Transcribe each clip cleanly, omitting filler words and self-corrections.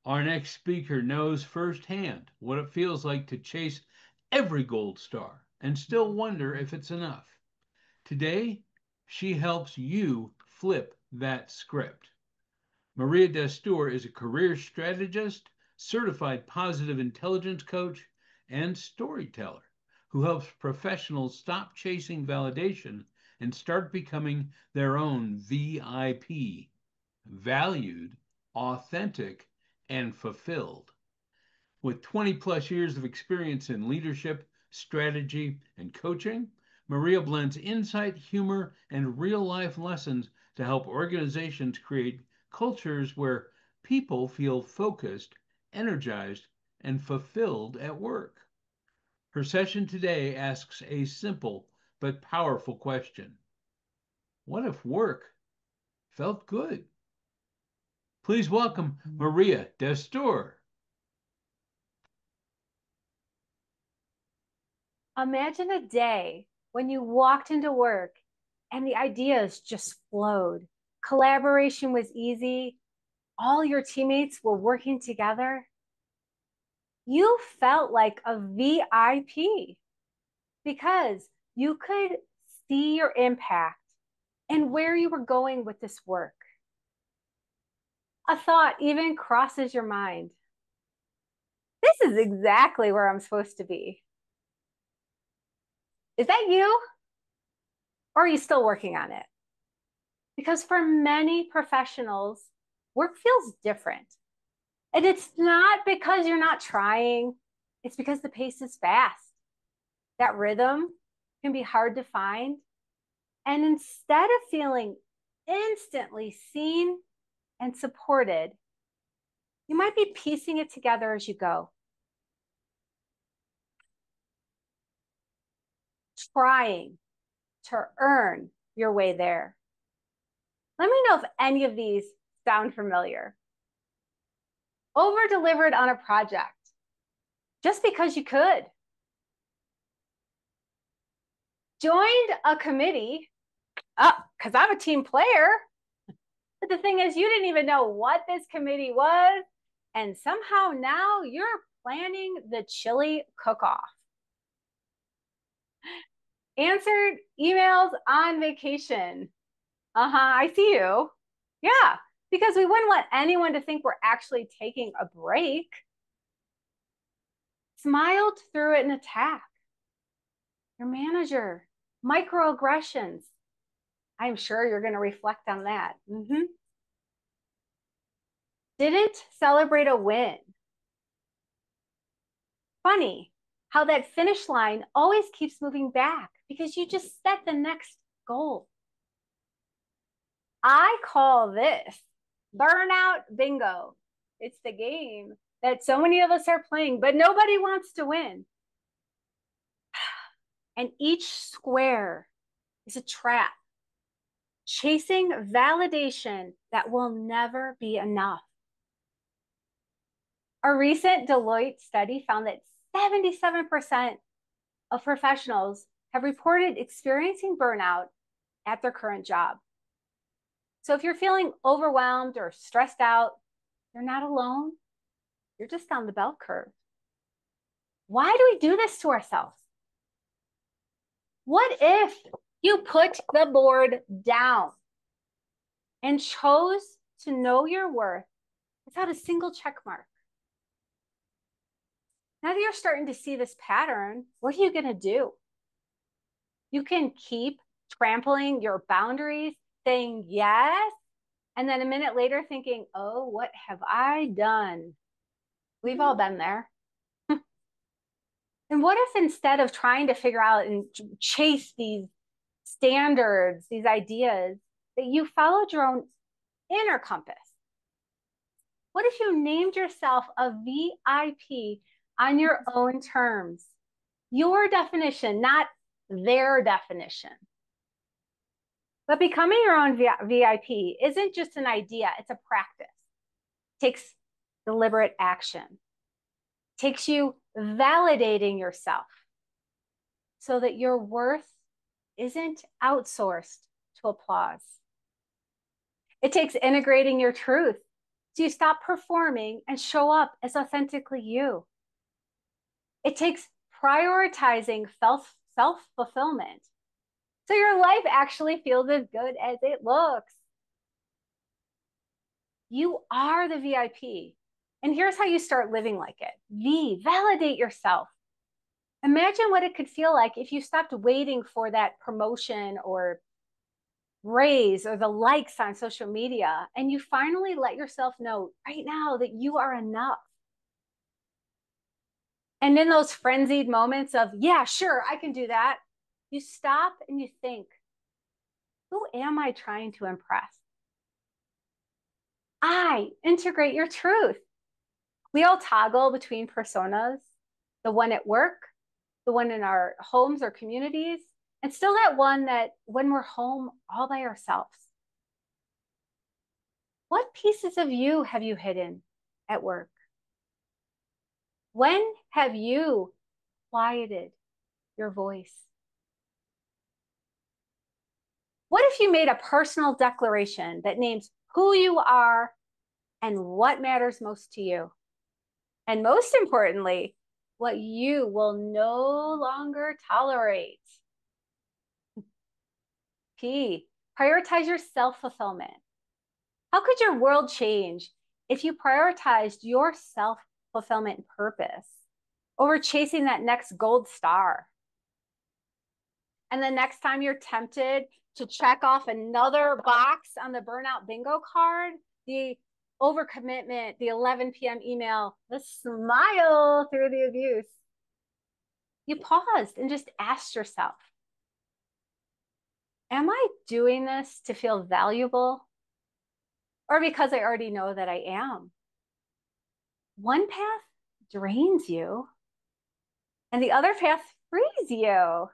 Our next speaker knows firsthand what it feels like to chase every gold star and still wonder if it's enough. Today, she helps you flip that script. Maria Dastur is a career strategist, certified positive intelligence coach, and storyteller who helps professionals stop chasing validation and start becoming their own VIP, valued, authentic, and fulfilled. With 20 plus years of experience in leadership, strategy, and coaching, Maria blends insight, humor, and real life lessons to help organizations create cultures where people feel focused, energized, and fulfilled at work. Her session today asks a simple but powerful question: what if work felt good? Please welcome Maria Dastur. Imagine a day when you walked into work and the ideas just flowed. Collaboration was easy. All your teammates were working together. You felt like a VIP because you could see your impact and where you were going with this work. A thought even crosses your mind. This is exactly where I'm supposed to be. Is that you? Or are you still working on it? Because for many professionals, work feels different. And it's not because you're not trying, it's because the pace is fast. That rhythm can be hard to find. And instead of feeling instantly seen and supported, you might be piecing it together as you go, trying to earn your way there. Let me know if any of these sound familiar. Over delivered on a project just because you could. Joined a committee because I'm a team player. But the thing is, you didn't even know what this committee was. And somehow now you're planning the chili cook-off. Answered emails on vacation. I see you. Yeah, because we wouldn't want anyone to think we're actually taking a break. Smiled through an attack. Your manager, microaggressions. I'm sure you're going to reflect on that. Didn't celebrate a win. Funny how that finish line always keeps moving back because you just set the next goal. I call this burnout bingo. It's the game that so many of us are playing, but nobody wants to win. And each square is a trap, chasing validation that will never be enough. A recent Deloitte study found that 77% of professionals have reported experiencing burnout at their current job. So if you're feeling overwhelmed or stressed out, you're not alone. You're just on the bell curve. Why do we do this to ourselves? What if you put the board down and chose to know your worth without a single check mark? Now that you're starting to see this pattern, what are you going to do? You can keep trampling your boundaries, saying yes, and then a minute later thinking, oh, what have I done? We've all been there. And what if instead of trying to figure out and chase these standards, these ideas, that you followed your own inner compass? What if you named yourself a VIP on your own terms? Your definition, not their definition. But becoming your own VIP isn't just an idea, it's a practice. It takes deliberate action. It takes you validating yourself so that your worth isn't outsourced to applause. It takes integrating your truth So you stop performing and show up as authentically you. It takes prioritizing self-fulfillment. So your life actually feels as good as it looks. You are the VIP. And here's how you start living like it. Validate yourself. Imagine what it could feel like if you stopped waiting for that promotion or raise or the likes on social media and you finally let yourself know right now that you are enough. And in those frenzied moments of, yeah, sure, I can do that, you stop and you think, who am I trying to impress? Integrate your truth. We all toggle between personas, the one at work, the one in our homes or communities, and still that one that when we're home all by ourselves. What pieces of you have you hidden at work? When have you quieted your voice? What if you made a personal declaration that names who you are and what matters most to you? And most importantly, what you will no longer tolerate. P, prioritize your self-fulfillment. How could your world change if you prioritized your self-fulfillment purpose over chasing that next gold star? And the next time you're tempted to check off another box on the burnout bingo card, the overcommitment, the 11 p.m. email, the smile through the abuse, you paused and just asked yourself, am I doing this to feel valuable or because I already know that I am? One path drains you and the other path frees you.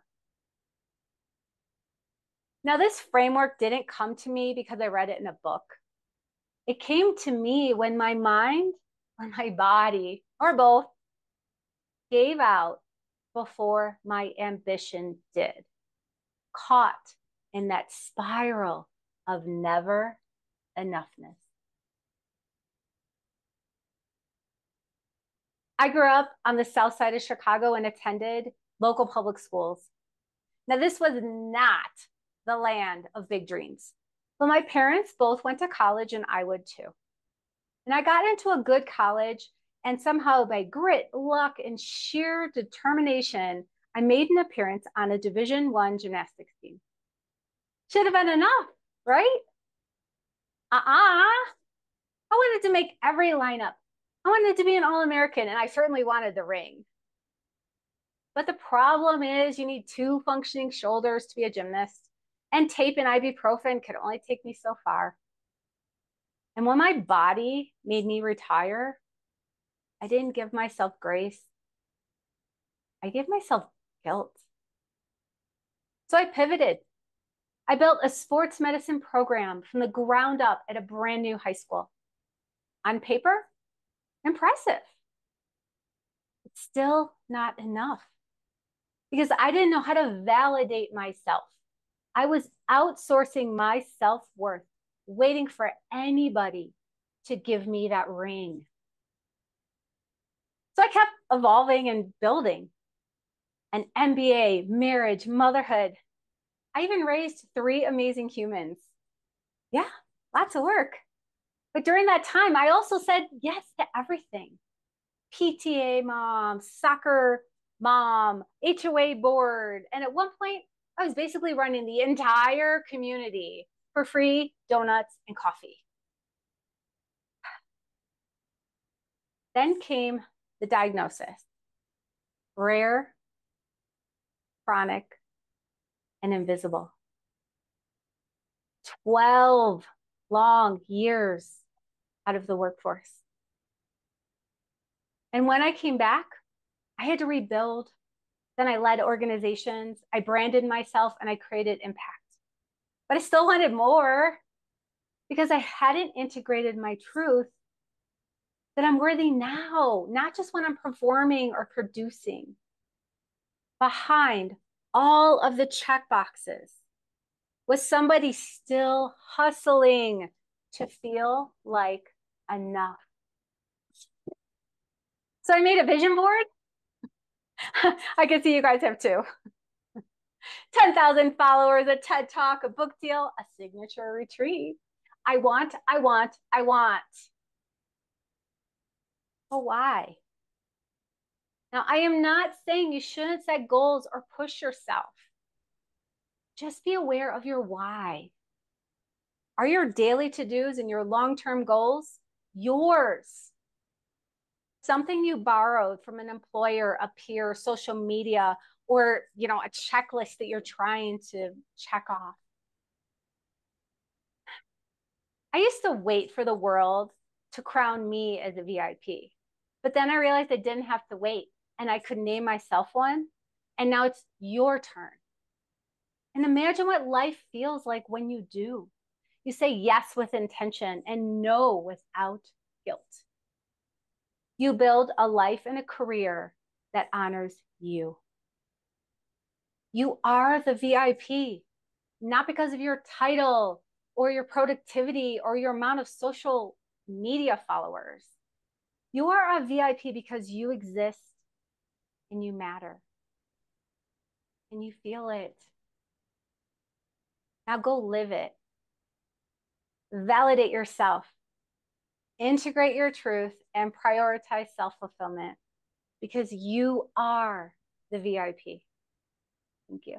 Now, this framework didn't come to me because I read it in a book. It came to me when my mind or my body, or both, gave out before my ambition did, caught in that spiral of never enoughness. I grew up on the south side of Chicago and attended local public schools. Now, this was not the land of big dreams, but my parents both went to college and I would too. And I got into a good college, and somehow by grit, luck, and sheer determination, I made an appearance on a Division I gymnastics team. Should have been enough, right? I wanted to make every lineup. I wanted to be an All-American, and I certainly wanted the ring. But the problem is you need two functioning shoulders to be a gymnast, and tape and ibuprofen could only take me so far. And when my body made me retire, I didn't give myself grace. I gave myself guilt. So I pivoted. I built a sports medicine program from the ground up at a brand new high school. On paper, impressive. It's still not enough because I didn't know how to validate myself. I was outsourcing my self-worth, waiting for anybody to give me that ring. So I kept evolving and building an MBA, marriage, motherhood. I even raised 3 amazing humans. Yeah, lots of work. But during that time, I also said yes to everything. PTA mom, soccer mom, HOA board. And at one point, I was basically running the entire community for free donuts and coffee. Then came the diagnosis: rare, chronic, and invisible. 12 long years out of the workforce. And when I came back, I had to rebuild. Then I led organizations, I branded myself, and I created impact. But I still wanted more because I hadn't integrated my truth that I'm worthy now, not just when I'm performing or producing. Behind all of the check boxes was somebody still hustling to feel like enough. So I made a vision board. I can see you guys have too. 10,000 followers, a TED Talk, a book deal, a signature retreat. I want. But why? Now, I am not saying you shouldn't set goals or push yourself. Just be aware of your why. Are your daily to-dos and your long-term goals yours? Something you borrowed from an employer, a peer, social media, or a checklist that you're trying to check off. I used to wait for the world to crown me as a VIP. But then I realized I didn't have to wait and I could name myself one. And now it's your turn. And imagine what life feels like when you do. You say yes with intention and no without guilt. You build a life and a career that honors you. You are the VIP, not because of your title or your productivity or your amount of social media followers. You are a VIP because you exist and you matter and you feel it. Now go live it. Validate yourself. Integrate your truth and prioritize self-fulfillment because you are the VIP. Thank you.